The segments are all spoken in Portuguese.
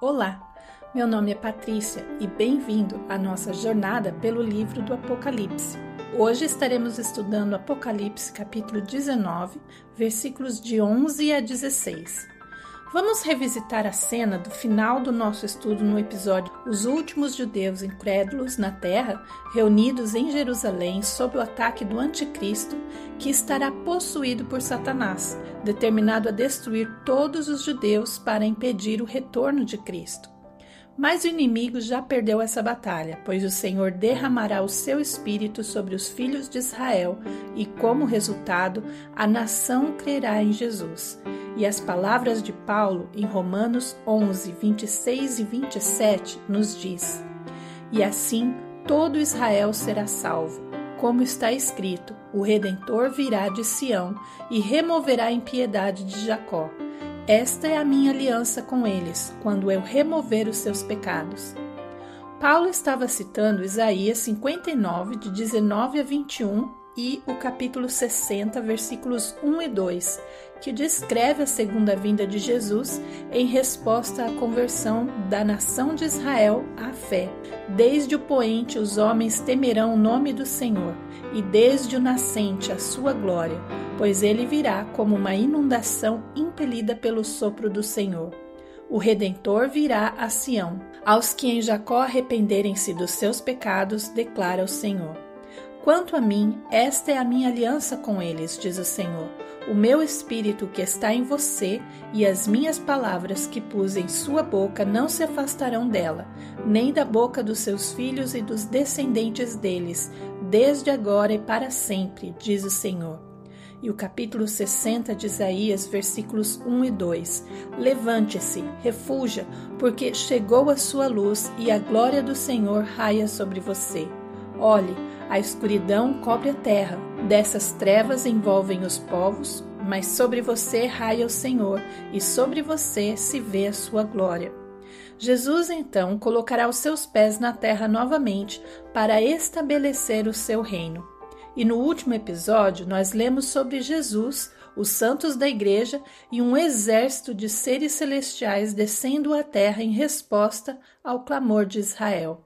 Olá, meu nome é Patrícia e bem-vindo à nossa jornada pelo livro do Apocalipse. Hoje estaremos estudando Apocalipse capítulo 19, versículos de 11 a 16. Vamos revisitar a cena do final do nosso estudo no episódio Os Últimos Judeus Incrédulos na Terra, reunidos em Jerusalém sob o ataque do Anticristo, que estará possuído por Satanás, determinado a destruir todos os judeus para impedir o retorno de Cristo. Mas o inimigo já perdeu essa batalha, pois o Senhor derramará o seu espírito sobre os filhos de Israel e, como resultado, a nação crerá em Jesus. E as palavras de Paulo em Romanos 11, 26 e 27 nos diz: E assim todo Israel será salvo. Como está escrito, o Redentor virá de Sião e removerá a impiedade de Jacó. Esta é a minha aliança com eles, quando eu remover os seus pecados. Paulo estava citando Isaías 59, de 19 a 21, e o capítulo 60, versículos 1 e 2, que descreve a segunda vinda de Jesus em resposta à conversão da nação de Israel à fé. Desde o poente os homens temerão o nome do Senhor, e desde o nascente a sua glória, pois ele virá como uma inundação impelida pelo sopro do Senhor. O Redentor virá a Sião. Aos que em Jacó arrependerem-se dos seus pecados, declara o Senhor. Quanto a mim, esta é a minha aliança com eles, diz o Senhor. O meu espírito que está em você e as minhas palavras que pus em sua boca não se afastarão dela, nem da boca dos seus filhos e dos descendentes deles, desde agora e para sempre, diz o Senhor. E o capítulo 60 de Isaías, versículos 1 e 2. Levante-se, refuja, porque chegou a sua luz e a glória do Senhor raia sobre você. Olhe, a escuridão cobre a terra, dessas trevas envolvem os povos, mas sobre você raia o Senhor, e sobre você se vê a sua glória. Jesus, então, colocará os seus pés na terra novamente para estabelecer o seu reino. E no último episódio, nós lemos sobre Jesus, os santos da igreja e um exército de seres celestiais descendo à terra em resposta ao clamor de Israel.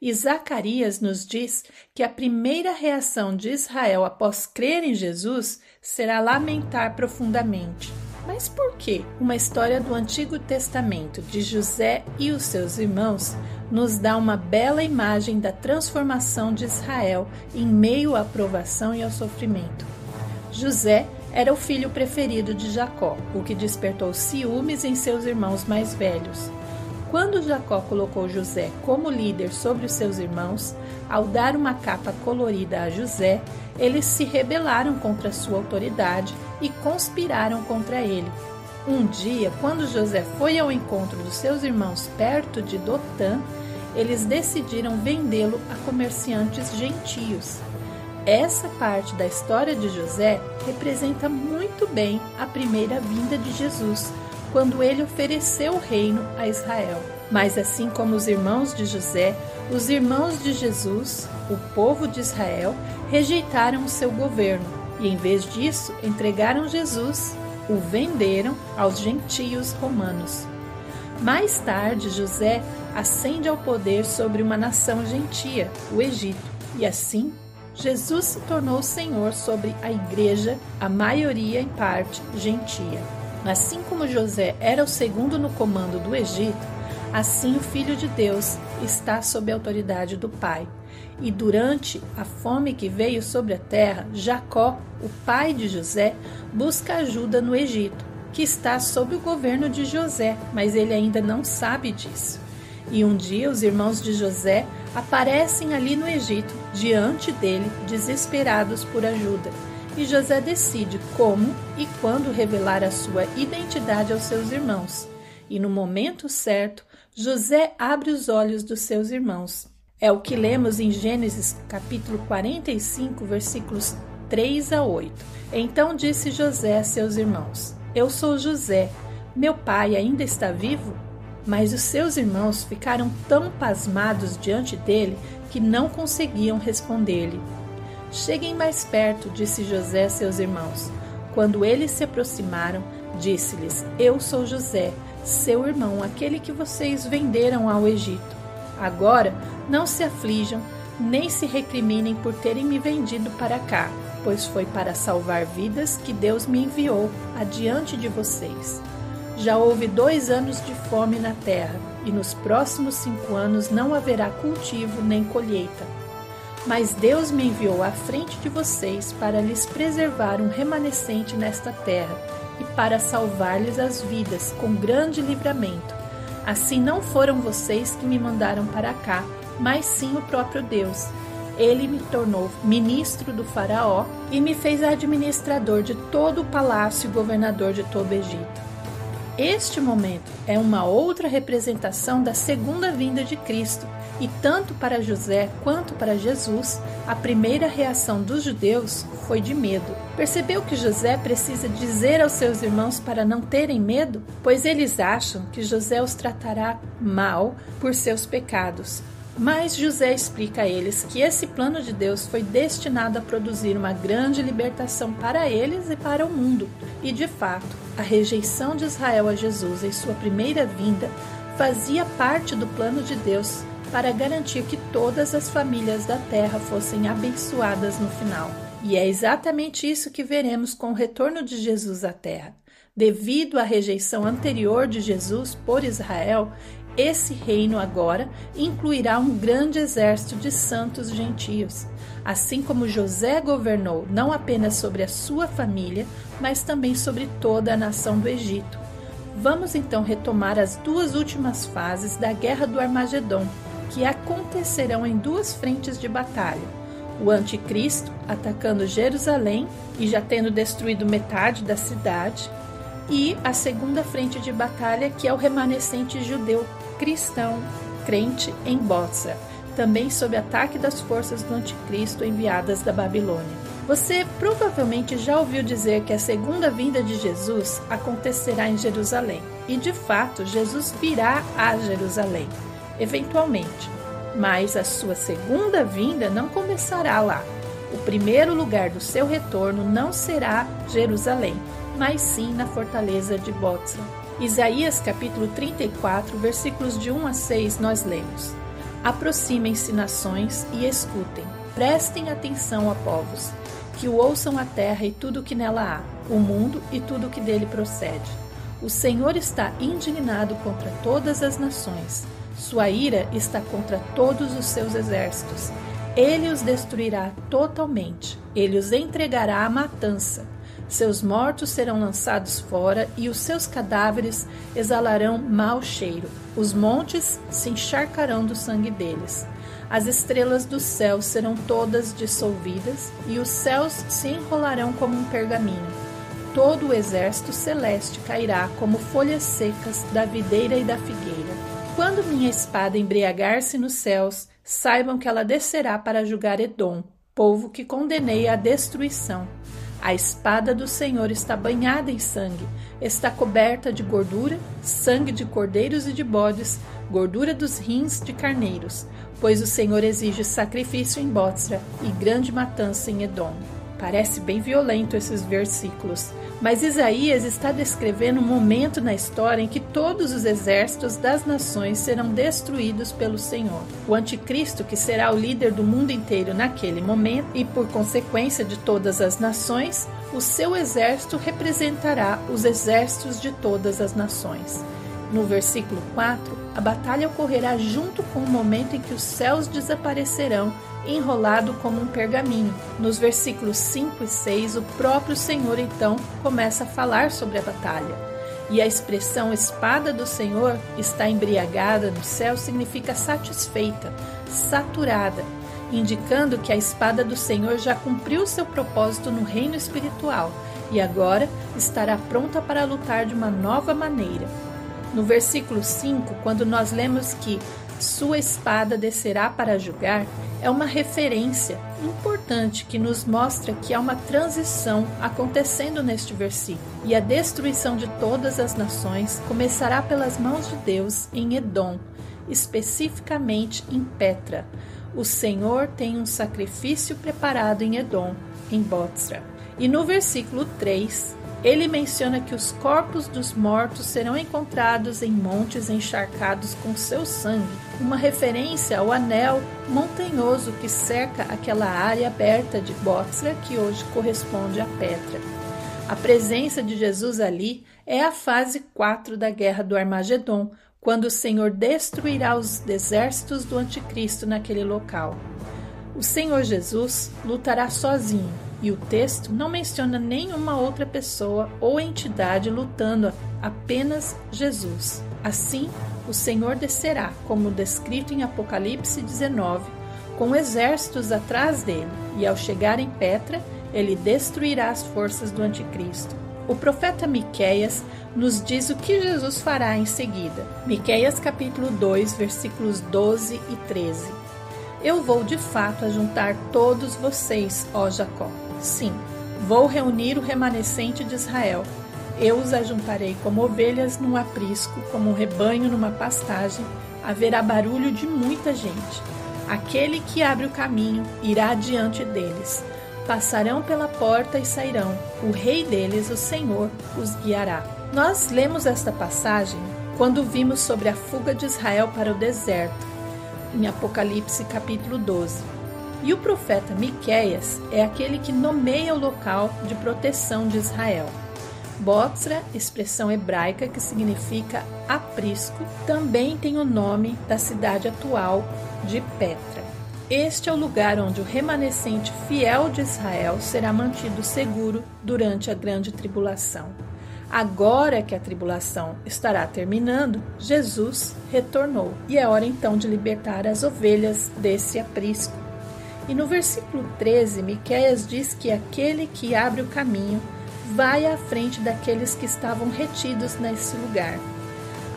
E Zacarias nos diz que a primeira reação de Israel após crer em Jesus será lamentar profundamente. Mas por quê? Uma história do Antigo Testamento de José e os seus irmãos nos dá uma bela imagem da transformação de Israel em meio à provação e ao sofrimento. José era o filho preferido de Jacó, o que despertou ciúmes em seus irmãos mais velhos. Quando Jacó colocou José como líder sobre os seus irmãos, ao dar uma capa colorida a José, eles se rebelaram contra sua autoridade e conspiraram contra ele. Um dia, quando José foi ao encontro dos seus irmãos perto de Dotã, eles decidiram vendê-lo a comerciantes gentios. Essa parte da história de José representa muito bem a primeira vinda de Jesus, quando ele ofereceu o reino a Israel. Mas assim como os irmãos de José, os irmãos de Jesus, o povo de Israel, rejeitaram o seu governo e, em vez disso, entregaram Jesus, o venderam aos gentios romanos. Mais tarde, José ascende ao poder sobre uma nação gentia, o Egito, e assim Jesus se tornou Senhor sobre a igreja, a maioria em parte gentia. Assim como José era o segundo no comando do Egito, assim o Filho de Deus está sob a autoridade do Pai. E durante a fome que veio sobre a terra, Jacó, o pai de José, busca ajuda no Egito, que está sob o governo de José, mas ele ainda não sabe disso. E um dia os irmãos de José aparecem ali no Egito, diante dele, desesperados por ajuda. E José decide como e quando revelar a sua identidade aos seus irmãos. E no momento certo, José abre os olhos dos seus irmãos. É o que lemos em Gênesis capítulo 45, versículos 3 a 8. Então disse José a seus irmãos: Eu sou José, meu pai ainda está vivo? Mas os seus irmãos ficaram tão pasmados diante dele que não conseguiam responder-lhe. Cheguem mais perto, disse José a seus irmãos. Quando eles se aproximaram, disse-lhes: Eu sou José, seu irmão, aquele que vocês venderam ao Egito. Agora, não se aflijam, nem se recriminem por terem me vendido para cá, pois foi para salvar vidas que Deus me enviou adiante de vocês. Já houve 2 anos de fome na terra, e nos próximos 5 anos não haverá cultivo nem colheita. Mas Deus me enviou à frente de vocês para lhes preservar um remanescente nesta terra e para salvar-lhes as vidas com grande livramento. Assim não foram vocês que me mandaram para cá, mas sim o próprio Deus. Ele me tornou ministro do faraó e me fez administrador de todo o palácio e governador de todo o Egito. Este momento é uma outra representação da segunda vinda de Cristo, e tanto para José quanto para Jesus, a primeira reação dos judeus foi de medo. Percebeu que José precisa dizer aos seus irmãos para não terem medo? Pois eles acham que José os tratará mal por seus pecados. Mas José explica a eles que esse plano de Deus foi destinado a produzir uma grande libertação para eles e para o mundo. E de fato, a rejeição de Israel a Jesus em sua primeira vinda fazia parte do plano de Deus para garantir que todas as famílias da terra fossem abençoadas no final. E é exatamente isso que veremos com o retorno de Jesus à terra. Devido à rejeição anterior de Jesus por Israel, esse reino agora incluirá um grande exército de santos gentios, assim como José governou não apenas sobre a sua família, mas também sobre toda a nação do Egito. Vamos então retomar as 2 últimas fases da Guerra do Armagedon, que acontecerão em 2 frentes de batalha. O anticristo atacando Jerusalém e já tendo destruído metade da cidade, e a segunda frente de batalha, que é o remanescente judeu cristão crente em Bótsra, também sob ataque das forças do anticristo enviadas da Babilônia. Você provavelmente já ouviu dizer que a segunda vinda de Jesus acontecerá em Jerusalém, e de fato Jesus virá a Jerusalém, eventualmente, mas a sua segunda vinda não começará lá. O primeiro lugar do seu retorno não será Jerusalém, mas sim na fortaleza de Bótsra. Isaías capítulo 34, versículos de 1 a 6, nós lemos: Aproximem-se nações e escutem, prestem atenção, ó povos, que o ouçam a terra e tudo o que nela há, o mundo e tudo o que dele procede. O Senhor está indignado contra todas as nações, sua ira está contra todos os seus exércitos. Ele os destruirá totalmente, ele os entregará à matança. Seus mortos serão lançados fora e os seus cadáveres exalarão mau cheiro. Os montes se encharcarão do sangue deles. As estrelas do céu serão todas dissolvidas e os céus se enrolarão como um pergaminho. Todo o exército celeste cairá como folhas secas da videira e da figueira. Quando minha espada embriagar-se nos céus, saibam que ela descerá para julgar Edom, povo que condenei à destruição. A espada do Senhor está banhada em sangue, está coberta de gordura, sangue de cordeiros e de bodes, gordura dos rins de carneiros, pois o Senhor exige sacrifício em Bótsra e grande matança em Edom. Parece bem violento esses versículos, mas Isaías está descrevendo um momento na história em que todos os exércitos das nações serão destruídos pelo Senhor. O anticristo, que será o líder do mundo inteiro naquele momento, e por consequência de todas as nações, o seu exército representará os exércitos de todas as nações. No versículo 4, a batalha ocorrerá junto com o momento em que os céus desaparecerão, enrolado como um pergaminho. Nos versículos 5 e 6, o próprio Senhor então começa a falar sobre a batalha. E a expressão espada do Senhor está embriagada no céu significa satisfeita, saturada, indicando que a espada do Senhor já cumpriu seu propósito no reino espiritual e agora estará pronta para lutar de uma nova maneira. No versículo 5, quando nós lemos que sua espada descerá para julgar, é uma referência importante que nos mostra que há uma transição acontecendo neste versículo. E a destruição de todas as nações começará pelas mãos de Deus em Edom, especificamente em Petra. O Senhor tem um sacrifício preparado em Edom, em Bótsra. E no versículo 3, ele menciona que os corpos dos mortos serão encontrados em montes encharcados com seu sangue, uma referência ao anel montanhoso que cerca aquela área aberta de Bótsra que hoje corresponde a Petra. A presença de Jesus ali é a fase 4 da Guerra do Armagedon, quando o Senhor destruirá os exércitos do Anticristo naquele local. O Senhor Jesus lutará sozinho, e o texto não menciona nenhuma outra pessoa ou entidade lutando, apenas Jesus. Assim, o Senhor descerá, como descrito em Apocalipse 19, com exércitos atrás dele, e ao chegar em Petra, ele destruirá as forças do Anticristo. O profeta Miqueias nos diz o que Jesus fará em seguida. Miqueias capítulo 2, versículos 12 e 13. Eu vou de fato ajuntar todos vocês, ó Jacó. Sim, vou reunir o remanescente de Israel. Eu os ajuntarei como ovelhas num aprisco, como um rebanho numa pastagem. Haverá barulho de muita gente. Aquele que abre o caminho irá diante deles. Passarão pela porta e sairão. O rei deles, o Senhor, os guiará. Nós lemos esta passagem quando vimos sobre a fuga de Israel para o deserto, em Apocalipse capítulo 12. E o profeta Miqueias é aquele que nomeia o local de proteção de Israel. Bótsra, expressão hebraica que significa aprisco, também tem o nome da cidade atual de Petra. Este é o lugar onde o remanescente fiel de Israel será mantido seguro durante a grande tribulação. Agora que a tribulação estará terminando, Jesus retornou e é hora então de libertar as ovelhas desse aprisco. E no versículo 13, Miqueias diz que aquele que abre o caminho vai à frente daqueles que estavam retidos nesse lugar.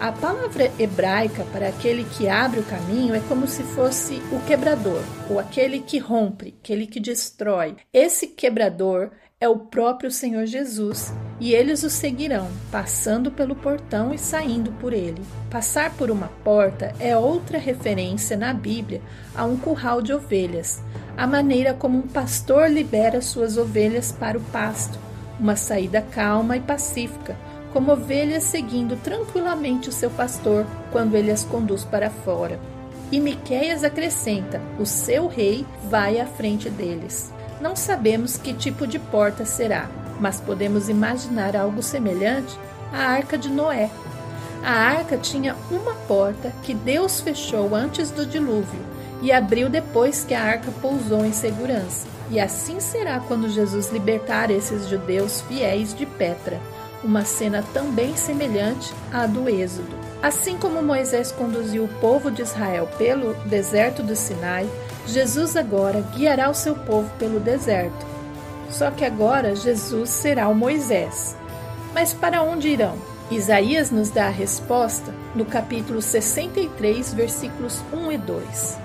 A palavra hebraica para aquele que abre o caminho é como se fosse o quebrador, ou aquele que rompe, aquele que destrói. Esse quebrador é o próprio Senhor Jesus, e eles o seguirão, passando pelo portão e saindo por ele. Passar por uma porta é outra referência na Bíblia a um curral de ovelhas, a maneira como um pastor libera suas ovelhas para o pasto, uma saída calma e pacífica, como ovelhas seguindo tranquilamente o seu pastor quando ele as conduz para fora. E Miqueias acrescenta: o seu rei vai à frente deles. Não sabemos que tipo de porta será, mas podemos imaginar algo semelhante à Arca de Noé. A arca tinha uma porta que Deus fechou antes do dilúvio e abriu depois que a arca pousou em segurança. E assim será quando Jesus libertar esses judeus fiéis de Petra, uma cena também semelhante à do Êxodo. Assim como Moisés conduziu o povo de Israel pelo deserto do Sinai, Jesus agora guiará o seu povo pelo deserto. Só que agora Jesus será o Moisés. Mas para onde irão? Isaías nos dá a resposta no capítulo 63, versículos 1 e 2.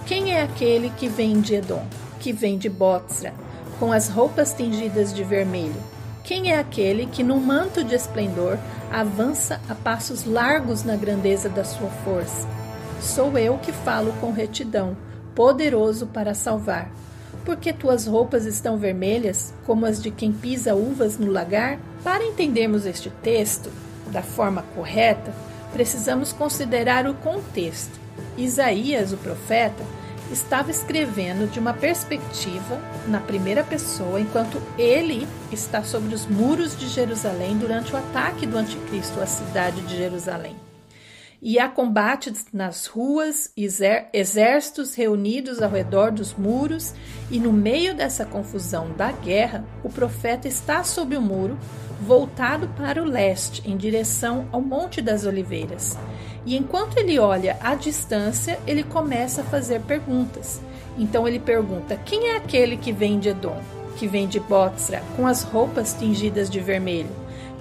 Quem é aquele que vem de Edom, que vem de Bótsra, com as roupas tingidas de vermelho? Quem é aquele que, num manto de esplendor, avança a passos largos na grandeza da sua força? Sou eu que falo com retidão, poderoso para salvar. Porque tuas roupas estão vermelhas, como as de quem pisa uvas no lagar? Para entendermos este texto da forma correta, precisamos considerar o contexto. Isaías, o profeta, estava escrevendo de uma perspectiva na primeira pessoa, enquanto ele está sobre os muros de Jerusalém durante o ataque do Anticristo à cidade de Jerusalém. E há combates nas ruas, exércitos reunidos ao redor dos muros, e no meio dessa confusão da guerra, o profeta está sob o muro, voltado para o leste, em direção ao Monte das Oliveiras. E enquanto ele olha à distância, ele começa a fazer perguntas. Então ele pergunta: quem é aquele que vem de Edom, que vem de Bótsra, com as roupas tingidas de vermelho?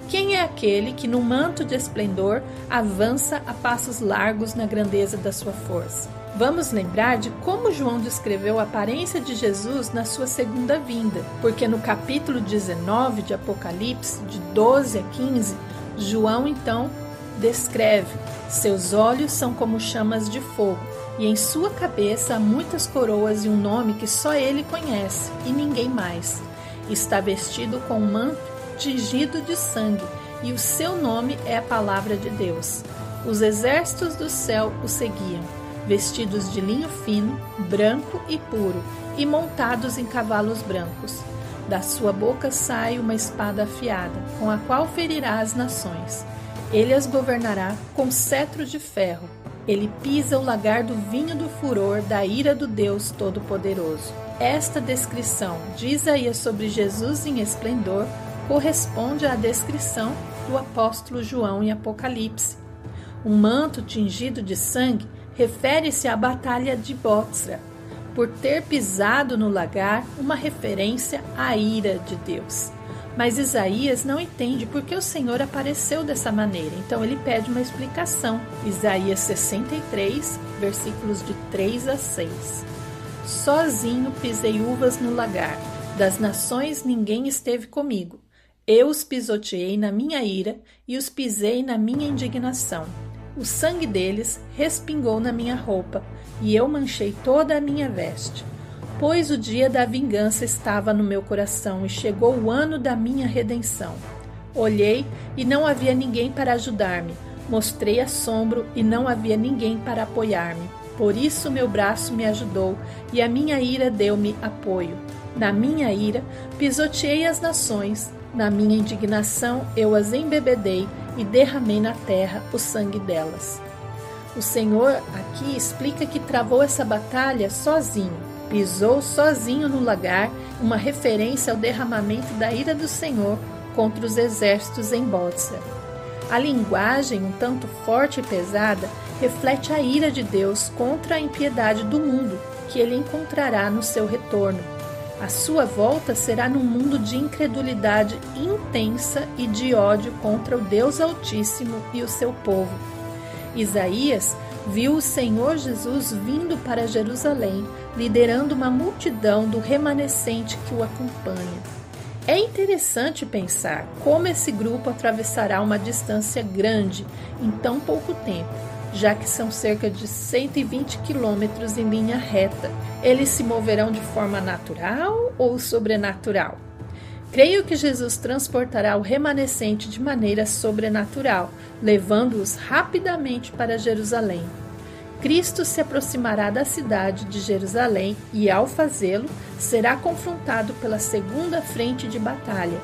Quem é aquele que, num manto de esplendor, avança a passos largos na grandeza da sua força? Vamos lembrar de como João descreveu a aparência de Jesus na sua segunda vinda, porque no capítulo 19 de Apocalipse, de 12 a 15, João então descreve: seus olhos são como chamas de fogo, e em sua cabeça há muitas coroas e um nome que só ele conhece, e ninguém mais. Está vestido com um manto tingido de sangue, e o seu nome é a palavra de Deus. Os exércitos do céu o seguiam, vestidos de linho fino, branco e puro, e montados em cavalos brancos. Da sua boca sai uma espada afiada, com a qual ferirá as nações. Ele as governará com cetro de ferro. Ele pisa o lagar do vinho do furor da ira do Deus Todo-Poderoso. Esta descrição de Isaías sobre Jesus em esplendor corresponde à descrição do apóstolo João em Apocalipse. Um manto tingido de sangue refere-se à batalha de Bótsra, por ter pisado no lagar, uma referência à ira de Deus. Mas Isaías não entende por que o Senhor apareceu dessa maneira, então ele pede uma explicação. Isaías 63, versículos de 3 a 6. Sozinho pisei uvas no lagar, das nações ninguém esteve comigo. Eu os pisoteei na minha ira e os pisei na minha indignação. O sangue deles respingou na minha roupa, e eu manchei toda a minha veste. Pois o dia da vingança estava no meu coração, e chegou o ano da minha redenção. Olhei, e não havia ninguém para ajudar-me. Mostrei assombro, e não havia ninguém para apoiar-me. Por isso meu braço me ajudou, e a minha ira deu-me apoio. Na minha ira, pisoteei as nações. Na minha indignação, eu as embebedei, e derramei na terra o sangue delas. O Senhor aqui explica que travou essa batalha sozinho, pisou sozinho no lagar, uma referência ao derramamento da ira do Senhor contra os exércitos em Bótsra. A linguagem, um tanto forte e pesada, reflete a ira de Deus contra a impiedade do mundo, que ele encontrará no seu retorno. A sua volta será num mundo de incredulidade intensa e de ódio contra o Deus Altíssimo e o seu povo. Isaías viu o Senhor Jesus vindo para Jerusalém, liderando uma multidão do remanescente que o acompanha. É interessante pensar como esse grupo atravessará uma distância grande em tão pouco tempo, já que são cerca de 120 quilômetros em linha reta. Eles se moverão de forma natural ou sobrenatural? Creio que Jesus transportará o remanescente de maneira sobrenatural, levando-os rapidamente para Jerusalém. Cristo se aproximará da cidade de Jerusalém e, ao fazê-lo, será confrontado pela segunda frente de batalha.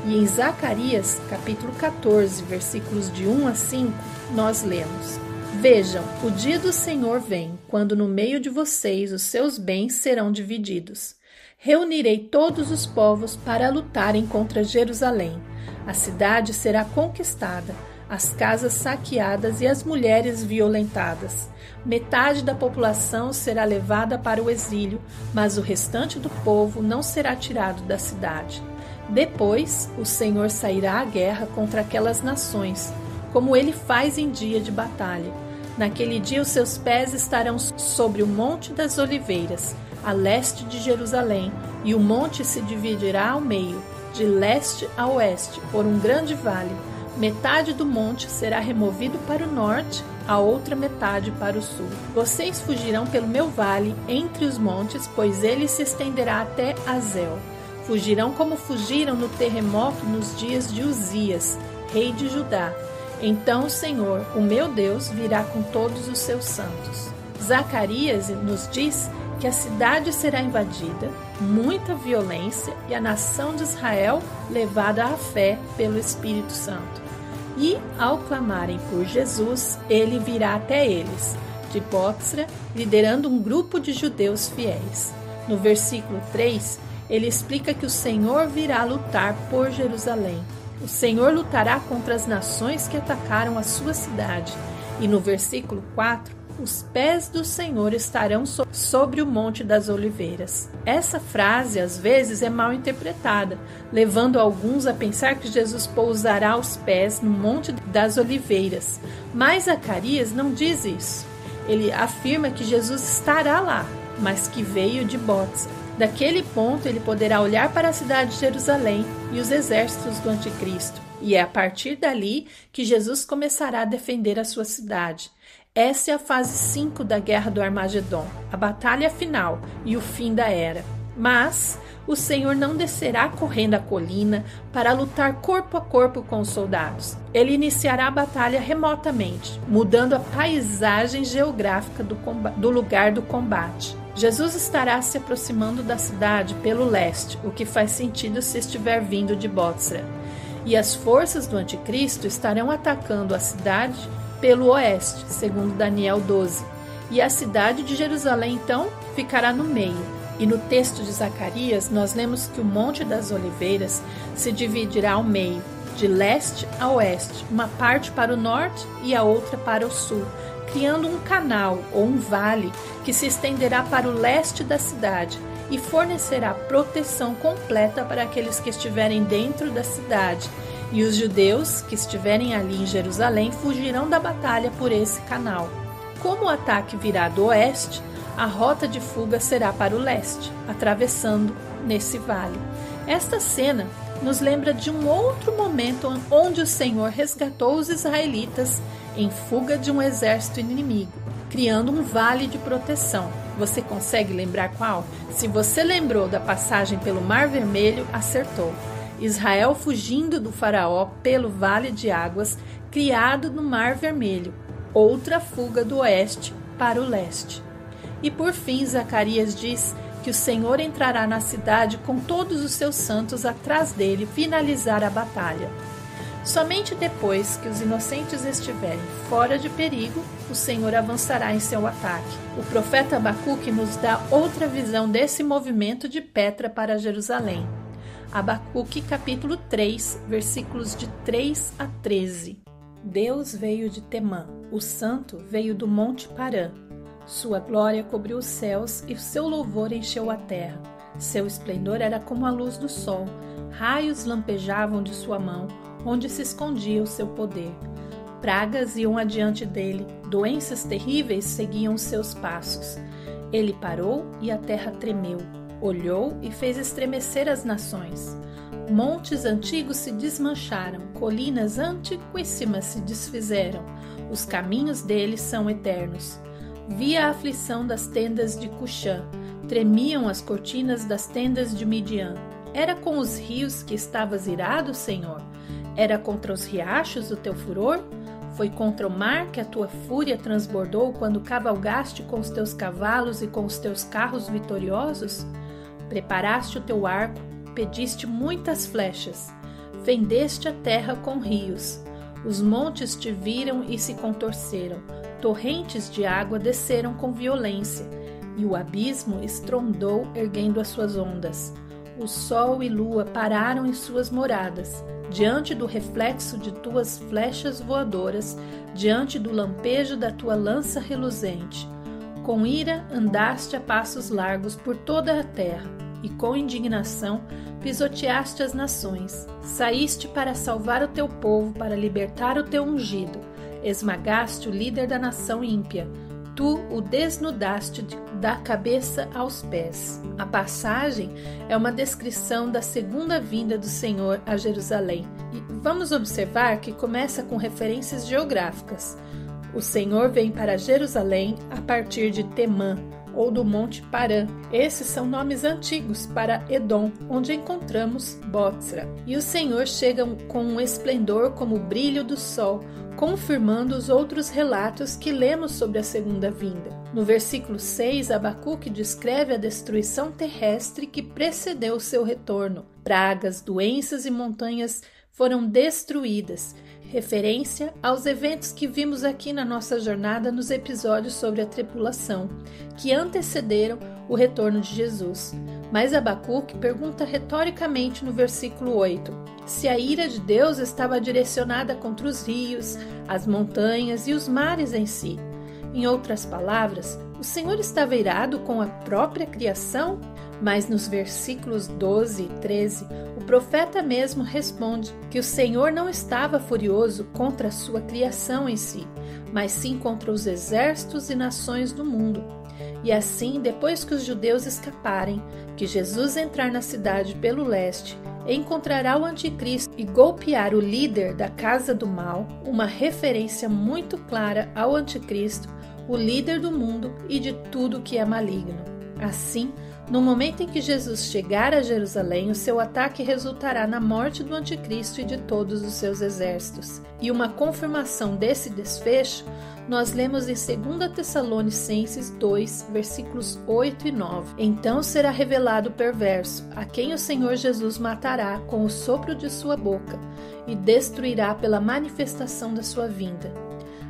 E em Zacarias, capítulo 14, versículos de 1 a 5, nós lemos: Vejam, o dia do Senhor vem, quando no meio de vocês os seus bens serão divididos. Reunirei todos os povos para lutarem contra Jerusalém. A cidade será conquistada, as casas saqueadas e as mulheres violentadas. Metade da população será levada para o exílio, mas o restante do povo não será tirado da cidade. Depois, o Senhor sairá à guerra contra aquelas nações, como ele faz em dia de batalha. Naquele dia os seus pés estarão sobre o Monte das Oliveiras, a leste de Jerusalém, e o monte se dividirá ao meio, de leste a oeste, por um grande vale. Metade do monte será removido para o norte, a outra metade para o sul. Vocês fugirão pelo meu vale, entre os montes, pois ele se estenderá até Azel. Fugirão como fugiram no terremoto nos dias de Uzias, rei de Judá. Então o Senhor, o meu Deus, virá com todos os seus santos. Zacarias nos diz que a cidade será invadida, muita violência e a nação de Israel levada à fé pelo Espírito Santo. E, ao clamarem por Jesus, ele virá até eles, de Bótsra, liderando um grupo de judeus fiéis. No versículo 3, ele explica que o Senhor virá lutar por Jerusalém. O Senhor lutará contra as nações que atacaram a sua cidade. E no versículo 4, os pés do Senhor estarão sobre o Monte das Oliveiras. Essa frase, às vezes, é mal interpretada, levando alguns a pensar que Jesus pousará os pés no Monte das Oliveiras. Mas Zacarias não diz isso. Ele afirma que Jesus estará lá, mas que veio de Bótsra. Daquele ponto, ele poderá olhar para a cidade de Jerusalém e os exércitos do Anticristo. E é a partir dali que Jesus começará a defender a sua cidade. Essa é a fase 5 da Guerra do Armagedon, a batalha final e o fim da era. Mas o Senhor não descerá correndo a colina para lutar corpo a corpo com os soldados. Ele iniciará a batalha remotamente, mudando a paisagem geográfica do lugar do combate. Jesus estará se aproximando da cidade pelo leste, o que faz sentido se estiver vindo de Bótsra. E as forças do anticristo estarão atacando a cidade pelo oeste, segundo Daniel 12. E a cidade de Jerusalém, então, ficará no meio. E no texto de Zacarias, nós lemos que o Monte das Oliveiras se dividirá ao meio, de leste a oeste, uma parte para o norte e a outra para o sul, criando um canal ou um vale que se estenderá para o leste da cidade e fornecerá proteção completa para aqueles que estiverem dentro da cidade. E os judeus que estiverem ali em Jerusalém fugirão da batalha por esse canal. Como o ataque virá do oeste, a rota de fuga será para o leste, atravessando nesse vale. Esta cena nos lembra de um outro momento onde o Senhor resgatou os israelitas em fuga de um exército inimigo, criando um vale de proteção. Você consegue lembrar qual? Se você lembrou da passagem pelo Mar Vermelho, acertou. Israel fugindo do faraó pelo vale de águas criado no Mar Vermelho, outra fuga do oeste para o leste. E por fim, Zacarias diz que o Senhor entrará na cidade com todos os seus santos atrás dele, finalizar a batalha. Somente depois que os inocentes estiverem fora de perigo, o Senhor avançará em seu ataque. O profeta Abacuque nos dá outra visão desse movimento de Petra para Jerusalém. Abacuque capítulo 3, versículos de 3 a 13. Deus veio de Temã, o santo veio do monte Parã. Sua glória cobriu os céus e seu louvor encheu a terra. Seu esplendor era como a luz do sol. Raios lampejavam de sua mão, onde se escondia o seu poder. Pragas iam adiante dele, doenças terríveis seguiam seus passos. Ele parou e a terra tremeu, olhou e fez estremecer as nações. Montes antigos se desmancharam, colinas antiquíssimas se desfizeram. Os caminhos dele são eternos. Via a aflição das tendas de Cuxã, tremiam as cortinas das tendas de Midian. Era com os rios que estavas irado, Senhor? Era contra os riachos o teu furor? Foi contra o mar que a tua fúria transbordou quando cavalgaste com os teus cavalos e com os teus carros vitoriosos? Preparaste o teu arco, pediste muitas flechas, fendeste a terra com rios. Os montes te viram e se contorceram, torrentes de água desceram com violência, e o abismo estrondou erguendo as suas ondas. O sol e lua pararam em suas moradas, diante do reflexo de tuas flechas voadoras, diante do lampejo da tua lança reluzente. Com ira andaste a passos largos por toda a terra, e com indignação pisoteaste as nações. Saíste para salvar o teu povo, para libertar o teu ungido. Esmagaste o líder da nação ímpia. Tu o desnudaste da cabeça aos pés. A passagem é uma descrição da segunda vinda do Senhor a Jerusalém. E vamos observar que começa com referências geográficas. O Senhor vem para Jerusalém a partir de Temã, ou do Monte Parã. Esses são nomes antigos para Edom, onde encontramos Bótsra. E o Senhor chega com um esplendor como o brilho do sol, confirmando os outros relatos que lemos sobre a segunda vinda. No versículo 6, Abacuque descreve a destruição terrestre que precedeu o seu retorno. Pragas, doenças e montanhas foram destruídas, referência aos eventos que vimos aqui na nossa jornada nos episódios sobre a tribulação, que antecederam o retorno de Jesus. Mas Abacuque pergunta retoricamente no versículo 8, se a ira de Deus estava direcionada contra os rios, as montanhas e os mares em si. Em outras palavras, o Senhor estava irado com a própria criação? Mas nos versículos 12 e 13, o profeta mesmo responde que o Senhor não estava furioso contra a sua criação em si, mas sim contra os exércitos e nações do mundo. E assim, depois que os judeus escaparem, que Jesus entrar na cidade pelo leste, encontrará o anticristo e golpear o líder da casa do mal, uma referência muito clara ao anticristo, o líder do mundo e de tudo que é maligno. Assim, No momento em que Jesus chegar a Jerusalém, o seu ataque resultará na morte do anticristo e de todos os seus exércitos. E uma confirmação desse desfecho nós lemos em 2 Tessalonicenses 2, versículos 8 e 9. Então será revelado o perverso, a quem o Senhor Jesus matará com o sopro de sua boca e destruirá pela manifestação da sua vinda.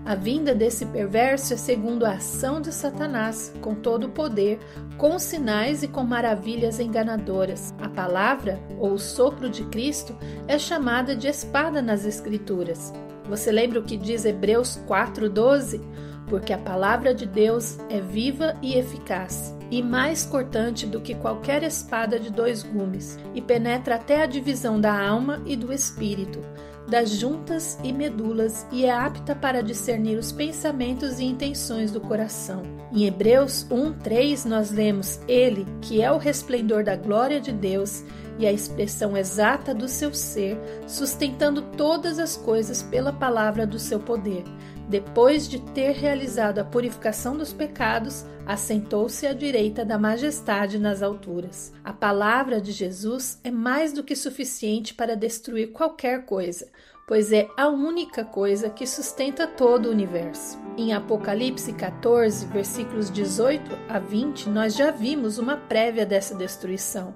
A vinda desse perverso é segundo a ação de Satanás, com todo o poder, com sinais e com maravilhas enganadoras. A palavra, ou o sopro de Cristo, é chamada de espada nas Escrituras. Você lembra o que diz Hebreus 4:12? Porque a palavra de Deus é viva e eficaz, e mais cortante do que qualquer espada de 2 gumes, e penetra até a divisão da alma e do espírito, das juntas e medulas, e é apta para discernir os pensamentos e intenções do coração. Em Hebreus 1:3 nós lemos: Ele, que é o resplendor da glória de Deus e a expressão exata do seu ser, sustentando todas as coisas pela palavra do seu poder. Depois de ter realizado a purificação dos pecados, assentou-se à direita da majestade nas alturas. A palavra de Jesus é mais do que suficiente para destruir qualquer coisa, pois é a única coisa que sustenta todo o universo. Em Apocalipse 14, versículos 18 a 20, nós já vimos uma prévia dessa destruição.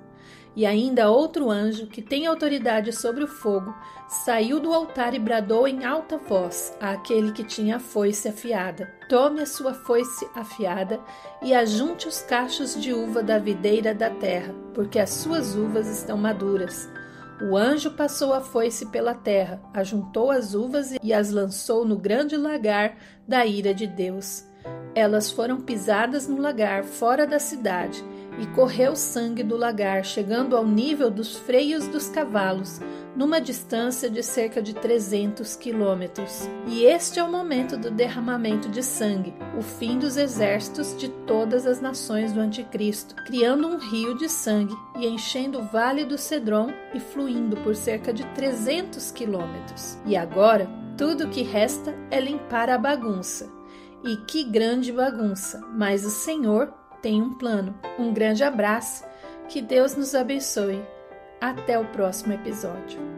E ainda outro anjo, que tem autoridade sobre o fogo, saiu do altar e bradou em alta voz àquele que tinha a foice afiada: Tome a sua foice afiada e ajunte os cachos de uva da videira da terra, porque as suas uvas estão maduras. O anjo passou a foice pela terra, ajuntou as uvas e as lançou no grande lagar da ira de Deus. Elas foram pisadas no lagar fora da cidade, e correu sangue do lagar, chegando ao nível dos freios dos cavalos, numa distância de cerca de 300 quilômetros. E este é o momento do derramamento de sangue, o fim dos exércitos de todas as nações do anticristo, criando um rio de sangue e enchendo o vale do Cedron e fluindo por cerca de 300 quilômetros. E agora, tudo o que resta é limpar a bagunça. E que grande bagunça! Mas o Senhor tem um plano. Um grande abraço, que Deus nos abençoe. Até o próximo episódio.